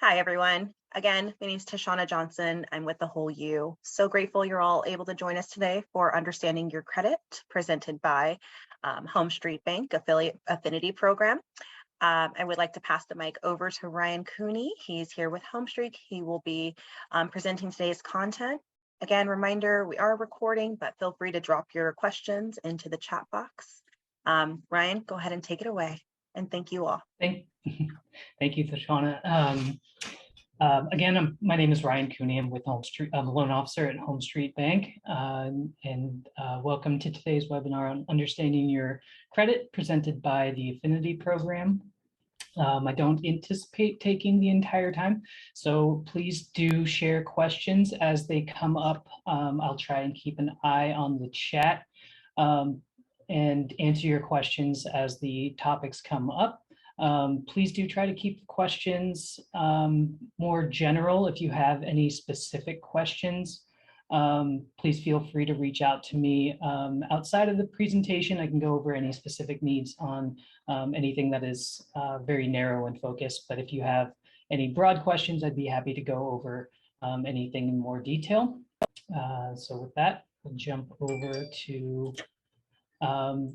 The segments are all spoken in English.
Hi, everyone. Again, my name is Tashana Johnson. I'm with the Whole U. So grateful you're all able to join us today for Understanding Your Credit, presented by HomeStreet Bank Affiliate Affinity Program. I would like to pass the mic over to Ryan Cooney. He's here with HomeStreet. He will be presenting today's content. Again, reminder, we are recording, but feel free to drop your questions into the chat box. Ryan, go ahead and take it away. And thank you all. Thank you, Tashana. Again, my name is Ryan Cooney. I'm with HomeStreet. I'm a loan officer at HomeStreet Bank, and welcome to today's webinar on Understanding Your Credit, presented by the Affinity Program. I don't anticipate taking the entire time, so please do share questions as they come up. I'll try and keep an eye on the chat and answer your questions as the topics come up. Please do try to keep the questions more general. If you have any specific questions, please feel free to reach out to me outside of the presentation. I can go over any specific needs on anything that is very narrow and focused. But if you have any broad questions, I'd be happy to go over anything in more detail. So with that, we'll jump over to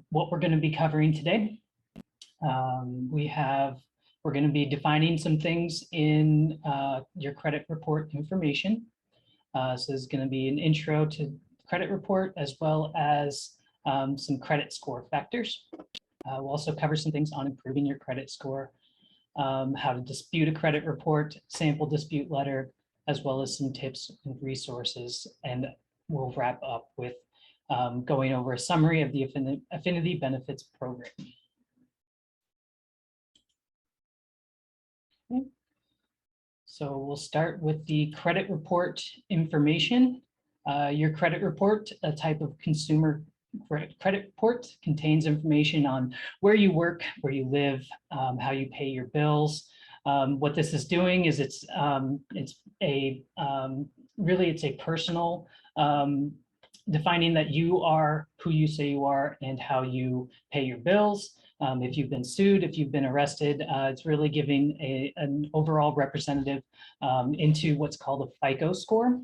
what we're going to be covering today. We're going to be defining some things in your credit report information. So there's going to be an intro to credit report as well as some credit score factors. We'll also cover some things on improving your credit score, how to dispute a credit report, sample dispute letter, as well as some tips and resources. And we'll wrap up with going over a summary of the Affinity Benefits Program. Okay. So we'll start with the credit report information. Your credit report, a type of consumer credit report, contains information on where you work, where you live, how you pay your bills. What this is doing is it's a personal defining that you are who you say you are and how you pay your bills. If you've been sued, if you've been arrested, it's really giving an overall representative into what's called a FICO score.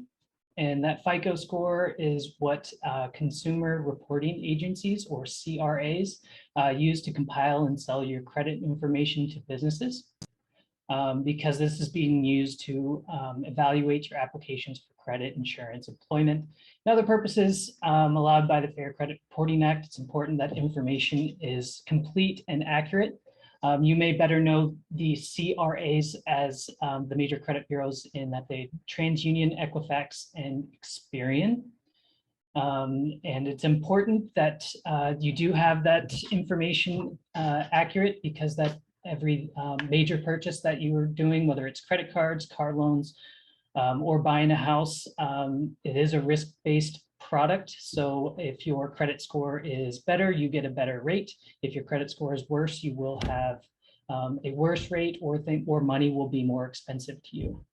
And that FICO score is what consumer reporting agencies, or CRAs, use to compile and sell your credit information to businesses. Because this is being used to evaluate your applications for credit, insurance, employment, and other purposes allowed by the Fair Credit Reporting Act. It's important that information is complete and accurate. You may better know the CRAs as the major credit bureaus in that they TransUnion, Equifax, and Experian. And it's important that you do have that information accurate, because that every major purchase that you are doing, whether it's credit cards, car loans, or buying a house, it is a risk-based product. So if your credit score is better, you get a better rate. If your credit score is worse, you will have a worse rate, or money will be more expensive to you.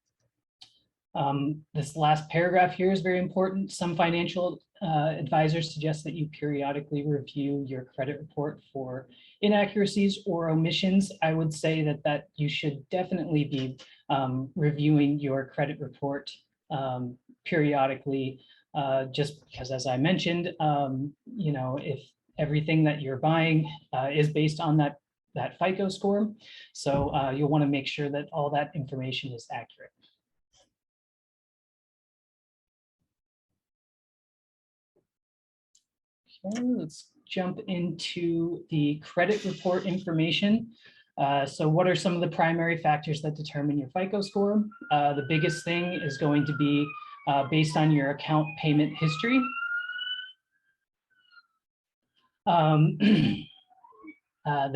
This last paragraph here is very important. Some financial advisors suggest that you periodically review your credit report for inaccuracies or omissions. I would say that you should definitely be reviewing your credit report periodically, just because, as I mentioned, if everything that you're buying is based on that FICO score, so you'll want to make sure that all that information is accurate. Okay, let's jump into the credit report information. So what are some of the primary factors that determine your FICO score? The biggest thing is going to be based on your account payment history. The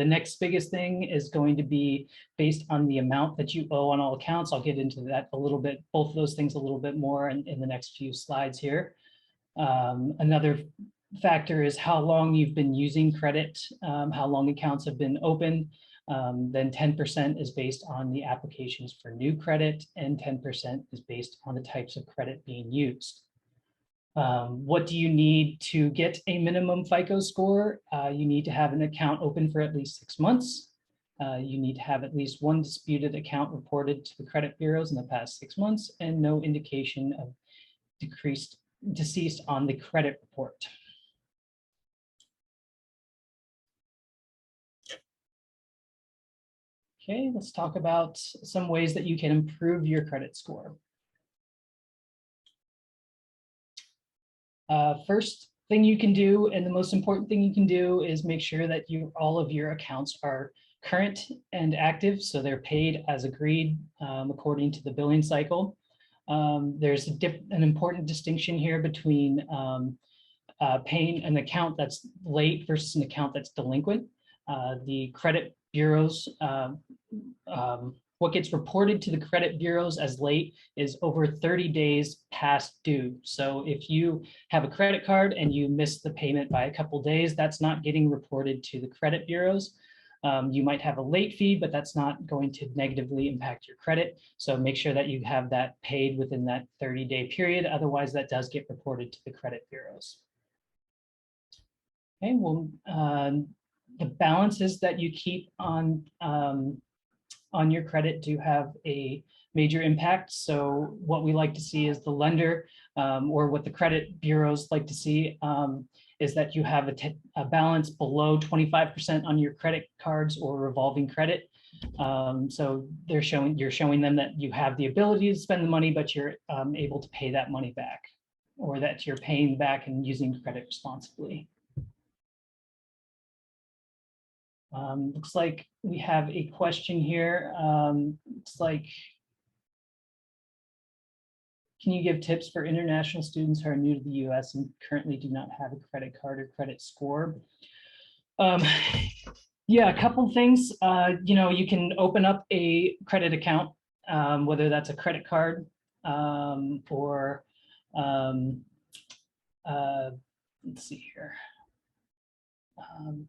next biggest thing is going to be based on the amount that you owe on all accounts. I'll get into that a little bit, both of those things a little bit more in the next few slides here. Another factor is how long you've been using credit, how long accounts have been open. Then 10% is based on the applications for new credit, and 10% is based on the types of credit being used. What do you need to get a minimum FICO score? You need to have an account open for at least 6 months. You need to have at least one disputed account reported to the credit bureaus in the past 6 months and no indication of deceased on the credit report. Okay, let's talk about some ways that you can improve your credit score. First thing you can do, and the most important thing you can do, is make sure that all of your accounts are current and active, so they're paid as agreed according to the billing cycle. There's an important distinction here between paying an account that's late versus an account that's delinquent. The credit bureaus, what gets reported to the credit bureaus as late is over 30 days past due. So if you have a credit card and you miss the payment by a couple days, that's not getting reported to the credit bureaus. You might have a late fee, but that's not going to negatively impact your credit. So make sure that you have that paid within that 30-day period. Otherwise, that does get reported to the credit bureaus. Okay, well, the balances that you keep on your credit do have a major impact. So what we like to see is the lender or what the credit bureaus like to see is that you have a balance below 25% on your credit cards or revolving credit. So you're showing them that you have the ability to spend the money, but you're able to pay that money back, or that you're paying back and using credit responsibly. Looks like we have a question here. Looks like, can you give tips for international students who are new to the US and currently do not have a credit card or credit score? Yeah, a couple things. You can open up a credit account, whether that's a credit card or let's see here.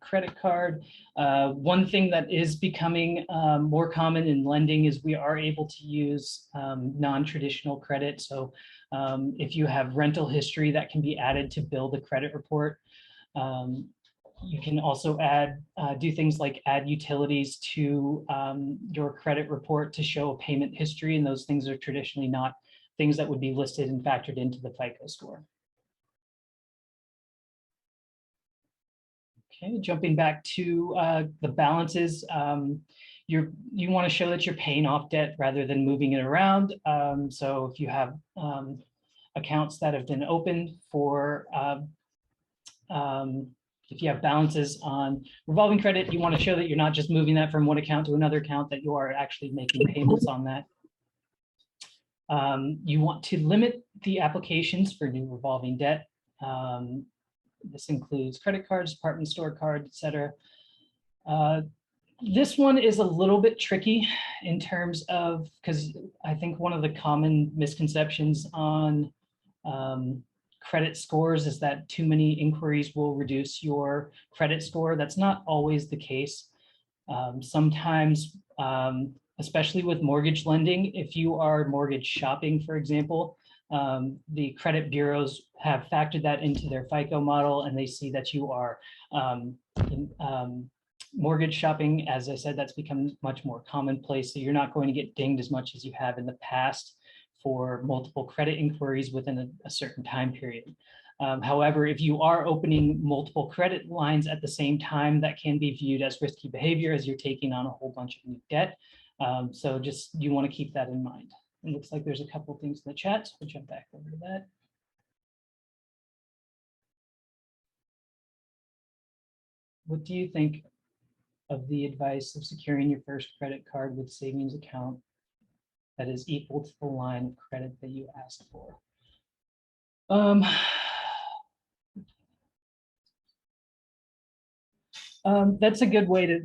Credit card. One thing that is becoming more common in lending is we are able to use non-traditional credit. So if you have rental history, that can be added to build a credit report. You can also do things like add utilities to your credit report to show a payment history, and those things are traditionally not things that would be listed and factored into the FICO score. Okay, jumping back to the balances, you want to show that you're paying off debt rather than moving it around. So if you have accounts that have been opened for, if you have balances on revolving credit, you want to show that you're not just moving that from one account to another account, that you are actually making payments on that. You want to limit the applications for new revolving debt. This includes credit cards, department store cards, etc. This one is a little bit tricky in terms of, because I think one of the common misconceptions on credit scores is that too many inquiries will reduce your credit score. That's not always the case. Sometimes, especially with mortgage lending, if you are mortgage shopping, for example, the credit bureaus have factored that into their FICO model, and they see that you are mortgage shopping. As I said, that's become much more commonplace. So you're not going to get dinged as much as you have in the past for multiple credit inquiries within a certain time period. However, if you are opening multiple credit lines at the same time, that can be viewed as risky behavior as you're taking on a whole bunch of new debt. So you want to keep that in mind. It looks like there's a couple of things in the chat, so we'll jump back over to that. What do you think of the advice of securing your first credit card with savings account that is equal to the line of credit that you asked for? That's a good way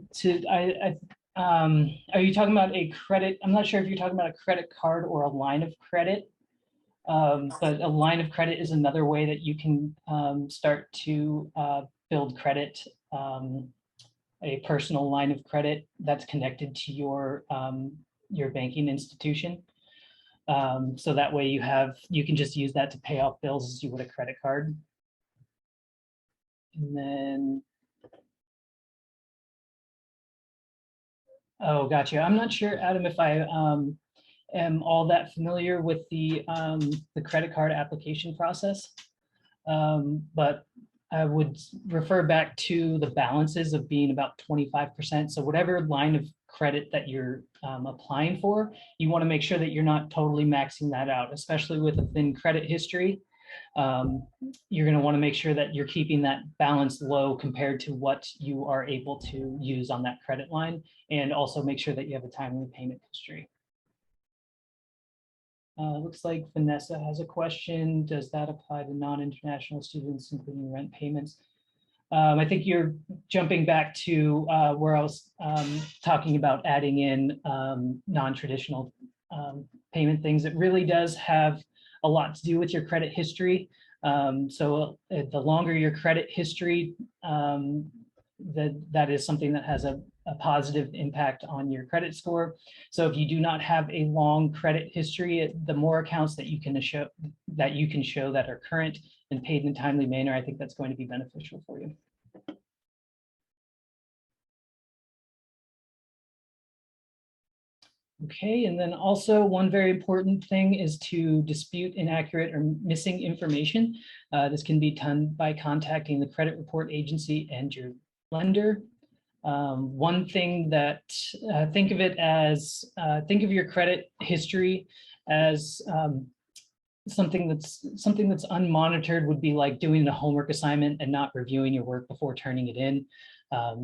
are you talking about a credit? I'm not sure if you're talking about a credit card or a line of credit, but a line of credit is another way that you can start to build credit, a personal line of credit that's connected to your banking institution. So that way you can just use that to pay off bills as you would a credit card. And then Oh, gotcha. I'm not sure, Adam, if I am all that familiar with the credit card application process. But I would refer back to the balances of being about 25%. So whatever line of credit that you're applying for, you want to make sure that you're not totally maxing that out, especially with a thin credit history. Um, you're going to want to make sure that you're keeping that balance low compared to what you are able to use on that credit line, and also make sure that you have a timely payment history. Looks like Vanessa has a question. Does that apply to non-international students, including rent payments? I think you're jumping back to where I was talking about adding in non-traditional payment things. It really does have a lot to do with your credit history. So the longer your credit history, that is something that has a positive impact on your credit score. So if you do not have a long credit history, the more accounts that you can show that are current and paid in a timely manner, I think that's going to be beneficial for you. Okay, and then also one very important thing is to dispute inaccurate or missing information. This can be done by contacting the credit report agency and your lender. One thing that think of think of your credit history as something that's unmonitored would be like doing a homework assignment and not reviewing your work before turning it in.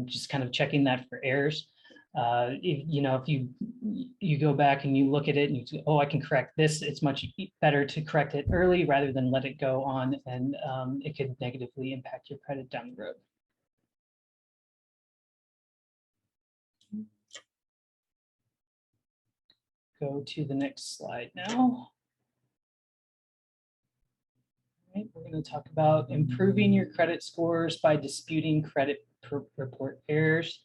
Just kind of checking that for errors. If you go back and you look at it and you say, oh, I can correct this, it's much better to correct it early rather than let it go on, and it could negatively impact your credit down the road. Go to the next slide now. Right, we're going to talk about improving your credit scores by disputing credit report errors.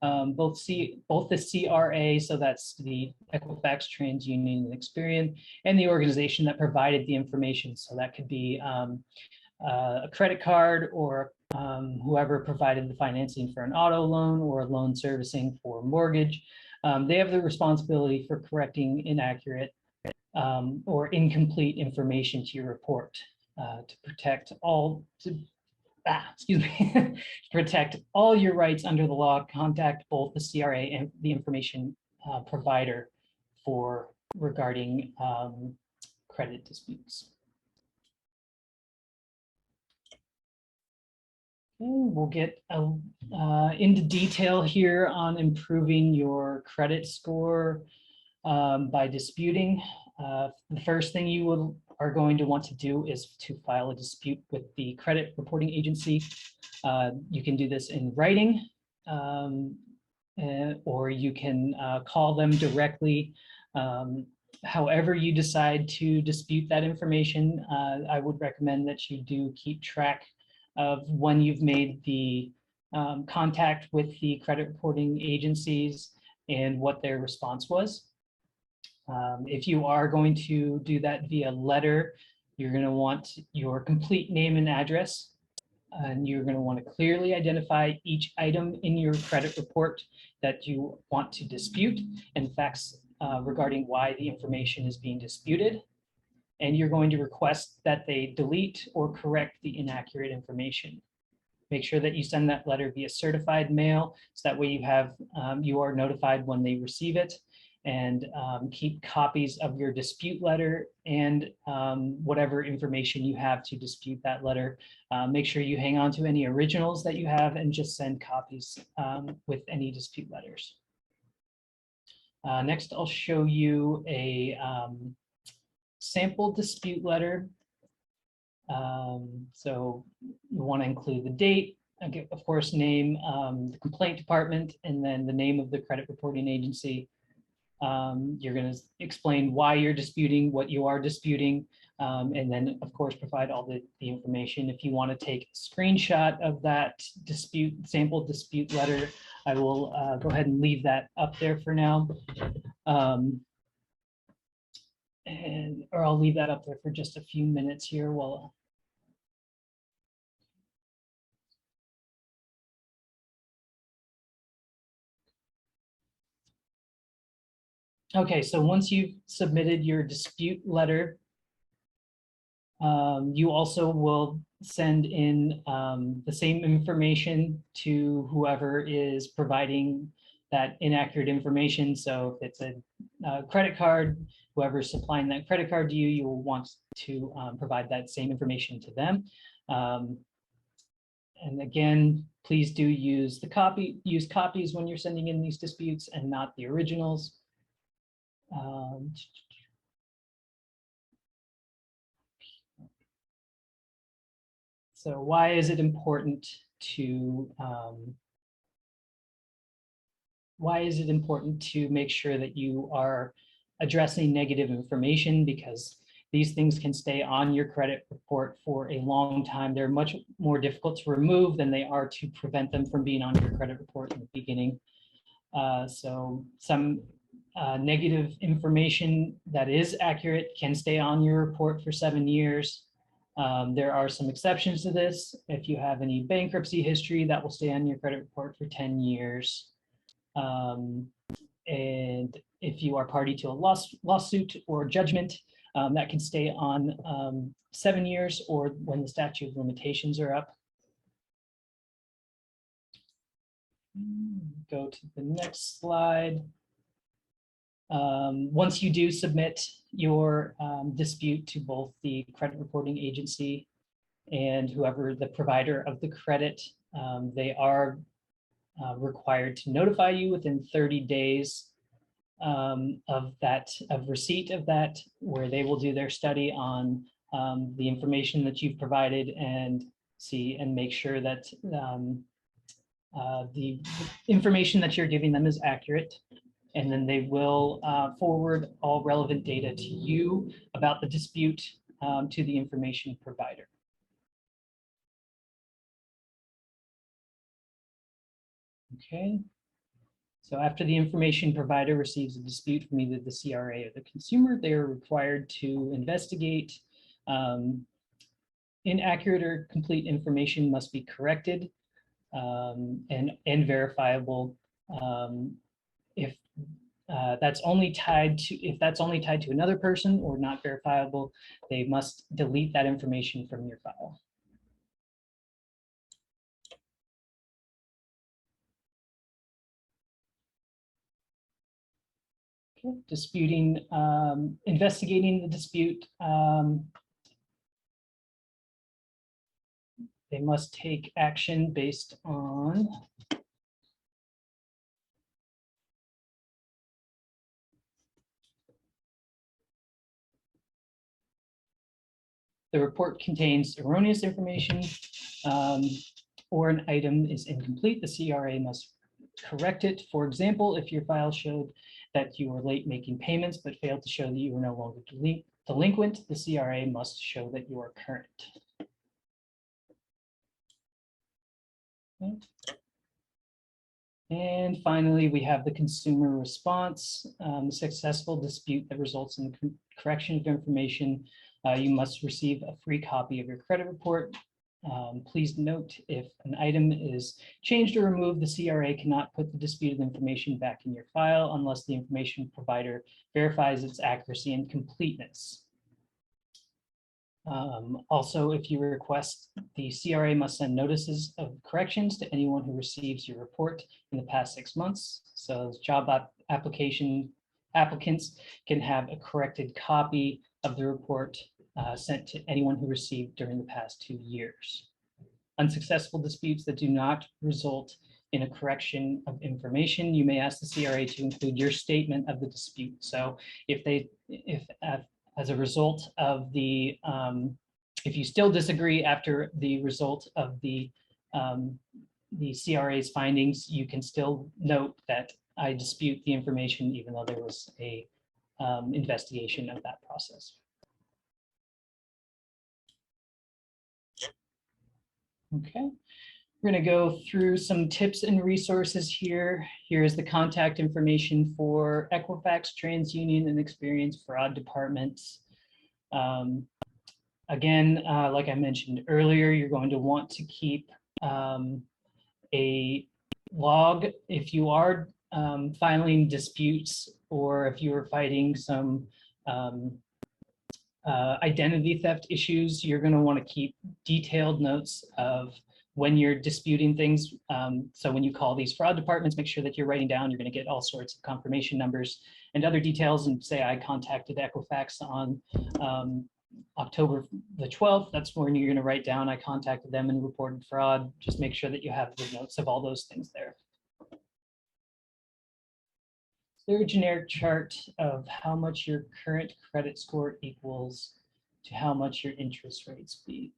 Both the CRA, so that's the Equifax, TransUnion, and Experian, and the organization that provided the information. So that could be a credit card, or whoever provided the financing for an auto loan or loan servicing for mortgage. They have the responsibility for correcting inaccurate or incomplete information to your report to protect all protect all your rights under the law. Contact both the CRA and the information provider regarding credit disputes. We'll get into detail here on improving your credit score by disputing. The first thing you are going to want to do is to file a dispute with the credit reporting agency. You can do this in writing, or you can call them directly. However you decide to dispute that information, I would recommend that you do keep track of when you've made the contact with the credit reporting agencies and what their response was. If you are going to do that via letter, you're going to want your complete name and address, and you're going to want to clearly identify each item in your credit report that you want to dispute and facts regarding why the information is being disputed. And you're going to request that they delete or correct the inaccurate information. Make sure that you send that letter via certified mail, so that way you are notified when they receive it. And keep copies of your dispute letter and whatever information you have to dispute that letter. Make sure you hang on to any originals that you have and just send copies with any dispute letters. Next, I'll show you a sample dispute letter. So you want to include the date, of course, name, the complaint department, and then the name of the credit reporting agency. You're going to explain why you're disputing, what you are disputing, and then, of course, provide all the information. If you want to take a screenshot of that sample dispute letter, I will go ahead and leave that up there for now. Or I'll leave that up there for just a few minutes here while Okay, so once you've submitted your dispute letter, you also will send in the same information to whoever is providing that inaccurate information. So if it's a credit card, whoever's supplying that credit card to you, you will want to provide that same information to them. And again, please do use copies when you're sending in these disputes and not the originals. So why is it important to make sure that you are addressing negative information? Because these things can stay on your credit report for a long time. They're much more difficult to remove than they are to prevent them from being on your credit report in the beginning. So some negative information that is accurate can stay on your report for 7 years. There are some exceptions to this. If you have any bankruptcy history, that will stay on your credit report for 10 years. And if you are party to a lawsuit or judgment, that can stay on 7 years or when the statute of limitations are up. Go to the next slide. Once you do submit your dispute to both the credit reporting agency and whoever the provider of the credit, they are required to notify you within 30 days of receipt of that, where they will do their study on the information that you've provided and see and make sure that the information that you're giving them is accurate. And then they will forward all relevant data to you about the dispute to the information provider. Okay. So after the information provider receives a dispute from either the CRA or the consumer, they are required to investigate. Inaccurate or complete information must be corrected and verifiable. If that's only tied to another person or not verifiable, they must delete that information from your file. Okay. Disputing, investigating the dispute. They must take action based on the report contains erroneous information or an item is incomplete. The CRA must correct it. For example, if your file showed that you were late making payments but failed to show that you were no longer delinquent, the CRA must show that you are current. Okay. And finally, we have the consumer response, successful dispute that results in the correction of information. You must receive a free copy of your credit report. Please note, if an item is changed or removed, the CRA cannot put the disputed information back in your file unless the information provider verifies its accuracy and completeness. Also, if you request, the CRA must send notices of corrections to anyone who receives your report in the past 6 months. So job applicants can have a corrected copy of the report sent to anyone who received during the past 2 years. Unsuccessful disputes that do not result in a correction of information, you may ask the CRA to include your statement of the dispute. So if as a result of the, if you still disagree after the result of the CRA's findings, you can still note that I dispute the information, even though there was a investigation of that process. Okay, we're going to go through some tips and resources here. Here's the contact information for Equifax, TransUnion, and Experience fraud departments. Again, like I mentioned earlier, you're going to want to keep a log if you are filing disputes or if you're fighting some identity theft issues, you're going to want to keep detailed notes of when you're disputing things. So when you call these fraud departments, make sure that you're writing down, you're going to get all sorts of confirmation numbers and other details, and say I contacted Equifax on October the 12th. That's when you're going to write down I contacted them and reported fraud. Just make sure that you have the notes of all those things there. Is there a generic chart of how much your current credit score equals to how much your interest rates be?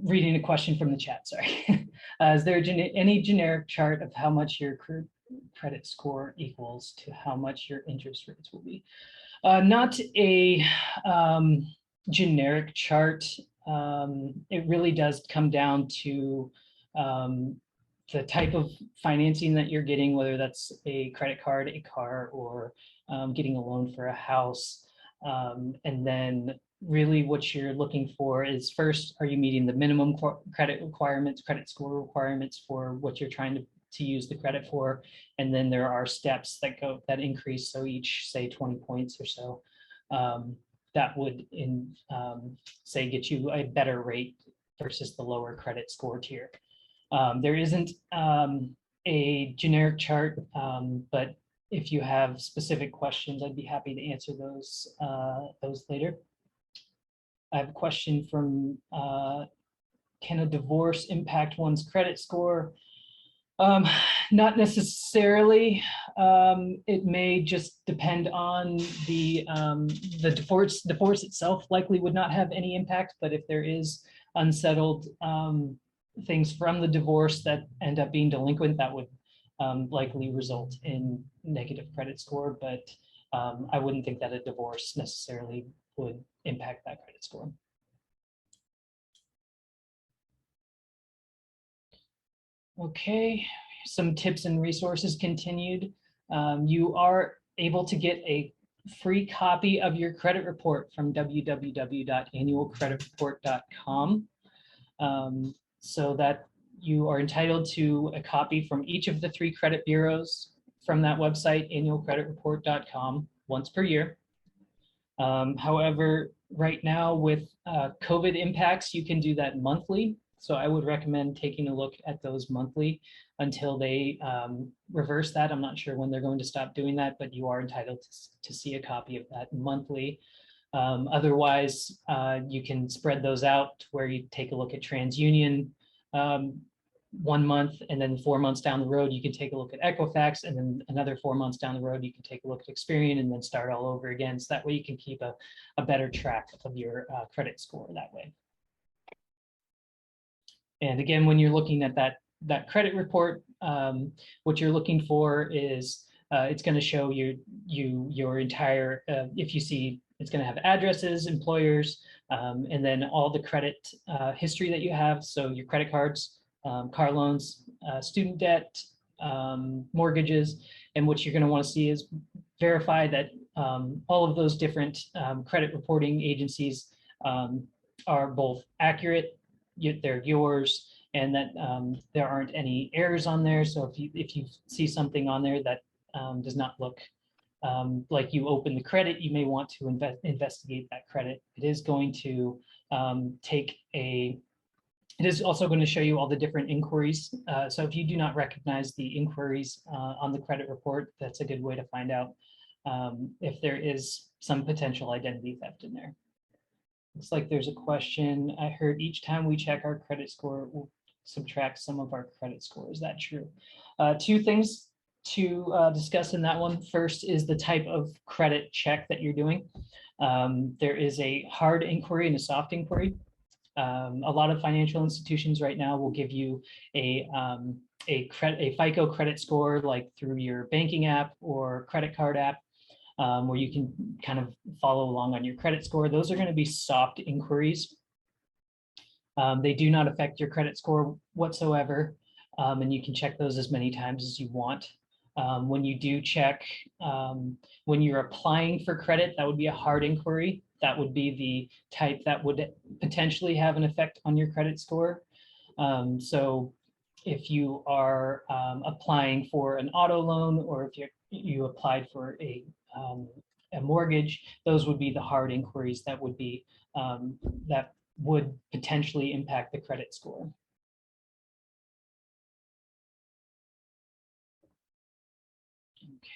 Reading a question from the chat, sorry. Is there any generic chart of how much your credit score equals to how much your interest rates will be? Not a generic chart. It really does come down to the type of financing that you're getting, whether that's a credit card, a car, or getting a loan for a house. And then really what you're looking for is, first, are you meeting the minimum credit requirements, credit score requirements for what you're trying to use the credit for? And then there are steps that increase. So each, say, 20 points or so, that would say get you a better rate versus the lower credit score tier. There isn't a generic chart, but if you have specific questions, I'd be happy to answer those later. I have a question from, can a divorce impact one's credit score? Not necessarily. It may just depend on the divorce. Divorce itself likely would not have any impact, but if there is unsettled things from the divorce that end up being delinquent, that would likely result in negative credit score. But I wouldn't think that a divorce necessarily would impact that credit score. Okay, some tips and resources continued. You are able to get a free copy of your credit report from www.annualcreditreport.com. So that you are entitled to a copy from each of the 3 credit bureaus from that website, annualcreditreport.com, once per year. However, right now with COVID impacts, you can do that monthly. So I would recommend taking a look at those monthly until they reverse that. I'm not sure when they're going to stop doing that, but you are entitled to see a copy of that monthly. Otherwise, you can spread those out where you take a look at TransUnion 1 month, and then 4 months down the road, you can take a look at Equifax, and then another 4 months down the road, you can take a look at Experian and then start all over again. So that way you can keep a better track of your credit score that way. And again, when you're looking at that credit report, what you're looking for is it's going to show your entire, if you see, it's going to have addresses, employers, and then all the credit history that you have. So your credit cards, car loans, student debt, mortgages. And what you're going to want to see is verify that all of those different credit reporting agencies are both accurate, they're yours, and that there aren't any errors on there. So if you see something on there that does not look like you open the credit, you may want to investigate that credit. It is going to it is also going to show you all the different inquiries. So if you do not recognize the inquiries on the credit report, that's a good way to find out if there is some potential identity theft in there. Looks like there's a question. I heard each time we check our credit score, we'll subtract some of our credit score. Is that true? 2 things to discuss in that one. First is the type of credit check that you're doing. There is a hard inquiry and a soft inquiry. A lot of financial institutions right now will give you a FICO credit score, like through your banking app or credit card app, where you can kind of follow along on your credit score. Those are going to be soft inquiries. They do not affect your credit score whatsoever, and you can check those as many times as you want. When you do check, when you're applying for credit, that would be a hard inquiry. That would be the type that would potentially have an effect on your credit score. So if you are applying for an auto loan, or if you applied for a mortgage, those would be the hard inquiries that would be that would potentially impact the credit score.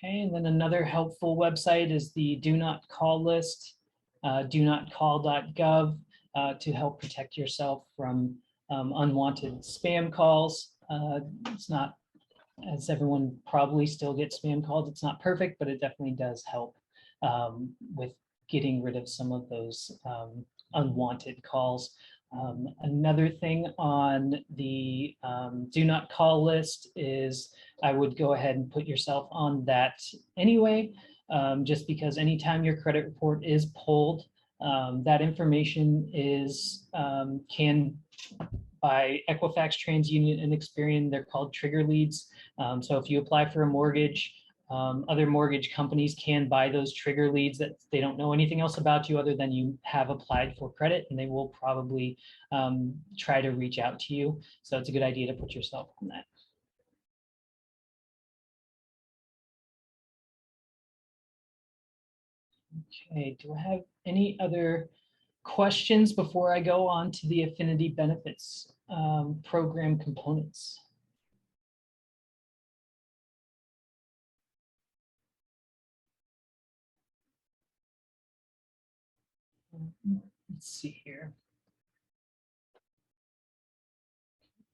Okay, and then another helpful website is the Do Not Call list, donotcall.gov, to help protect yourself from unwanted spam calls. It's not, as everyone probably still gets spam calls, it's not perfect, but it definitely does help with getting rid of some of those unwanted calls. Another thing on the do not call list is I would go ahead and put yourself on that anyway, just because anytime your credit report is pulled, that information is can by Equifax, TransUnion, and Experian, they're called trigger leads. So if you apply for a mortgage, other mortgage companies can buy those trigger leads that they don't know anything else about you other than you have applied for credit, and they will probably try to reach out to you. So it's a good idea to put yourself on that. Okay, do I have any other questions before I go on to the Affinity benefits program components? Let's see here.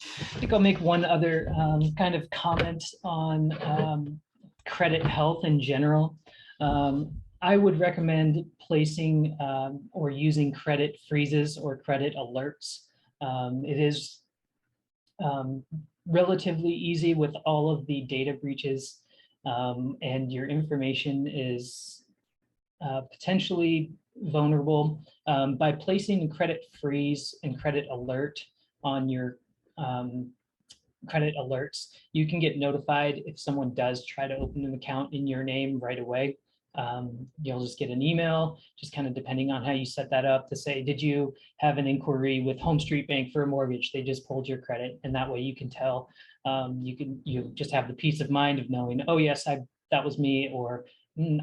I think I'll make one other kind of comment on credit health in general. I would recommend placing or using credit freezes or credit alerts. It is relatively easy with all of the data breaches, and your information is potentially vulnerable. By placing a credit freeze and credit alert on your credit alerts, you can get notified if someone does try to open an account in your name right away. You'll just get an email, just kind of depending on how you set that up, to say, did you have an inquiry with HomeStreet Bank for a mortgage? They just pulled your credit, and that way you can tell. You just have the peace of mind of knowing, oh yes, that was me, or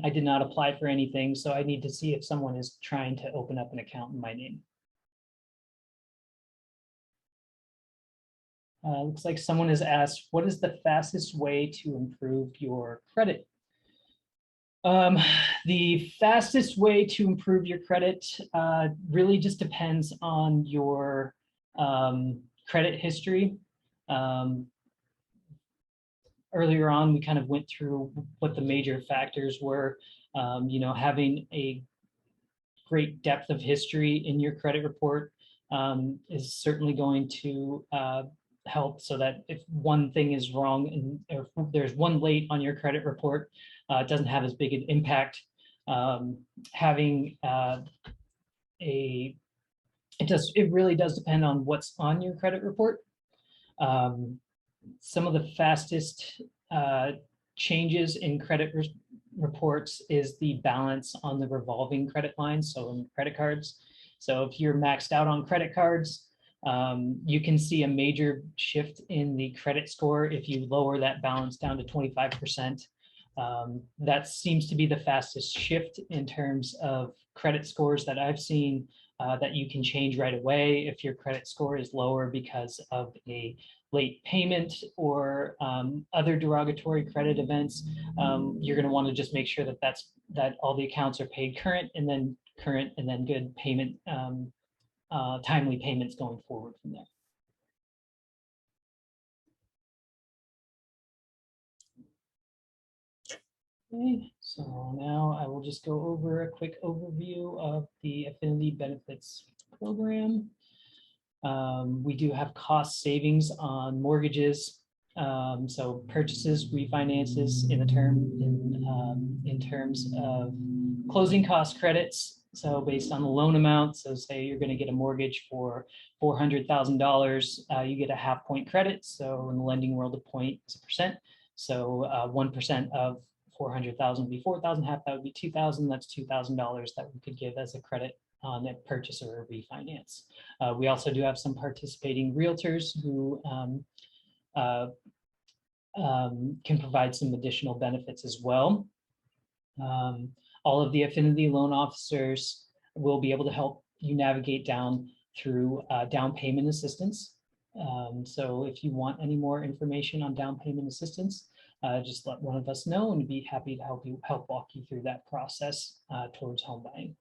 I did not apply for anything, so I need to see if someone is trying to open up an account in my name. Looks like someone has asked, what is the fastest way to improve your credit? The fastest way to improve your credit really just depends on your credit history. Earlier on, we kind of went through what the major factors were. Having a great depth of history in your credit report is certainly going to help, so that if one thing is wrong and if there's one late on your credit report, it doesn't have as big an impact. Having it really does depend on what's on your credit report. Some of the fastest changes in credit reports is the balance on the revolving credit lines, so in credit cards. So if you're maxed out on credit cards, you can see a major shift in the credit score if you lower that balance down to 25%. That seems to be the fastest shift in terms of credit scores that I've seen, that you can change right away. If your credit score is lower because of a late payment or other derogatory credit events, you're going to want to just make sure that all the accounts are paid current and then good payment, timely payments going forward from there. Okay, so now I will just go over a quick overview of the Affinity benefits program. We do have cost savings on mortgages, so purchases, refinances in terms of closing cost credits. So based on the loan amount, so say you're going to get a mortgage for $400,000, you get a 0.5 point credit. So in the lending world, a point is a percent. So 1% of 400,000 would be 4,000. Half that would be 2,000. That's $2,000 that we could give as a credit on a purchase or a refinance. We also do have some participating realtors who can provide some additional benefits as well. All of the Affinity loan officers will be able to help you navigate down through down payment assistance. So if you want any more information on down payment assistance, just let one of us know, and we'd be happy to help walk you through that process towards home buying.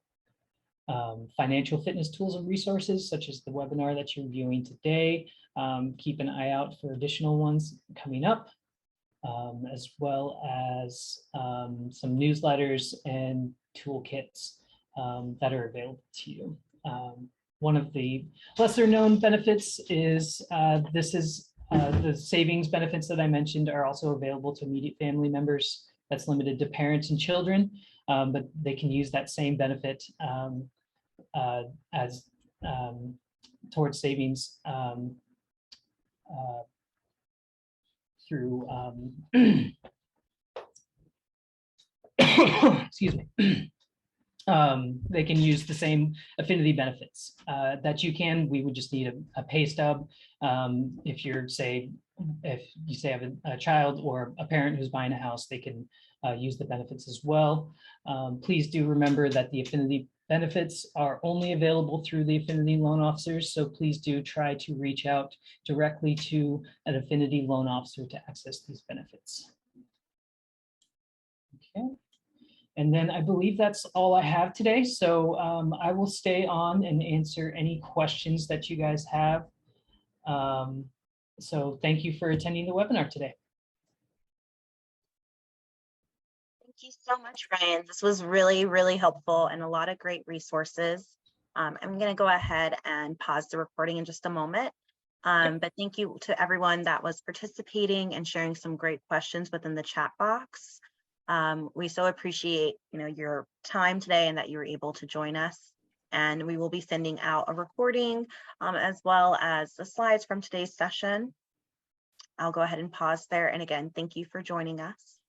Financial fitness tools and resources, such as the webinar that you're viewing today. Keep an eye out for additional ones coming up, as well as some newsletters and toolkits that are available to you. One of the lesser known benefits is the savings benefits that I mentioned are also available to immediate family members. That's limited to parents and children, but they can use that same benefit as towards savings through excuse me. They can use the same Affinity benefits that you can. We would just need a pay stub. If you say have a child or a parent who's buying a house, they can use the benefits as well. Please do remember that the Affinity benefits are only available through the Affinity loan officers. So please do try to reach out directly to an Affinity loan officer to access these benefits. Okay. And then I believe that's all I have today. So I will stay on and answer any questions that you guys have. So thank you for attending the webinar today. Thank you so much, Ryan. This was really, really helpful and a lot of great resources. I'm going to go ahead and pause the recording in just a moment. But thank you to everyone that was participating and sharing some great questions within the chat box. We so appreciate your time today and that you were able to join us. And we will be sending out a recording as well as the slides from today's session. I'll go ahead and pause there. And again, thank you for joining us.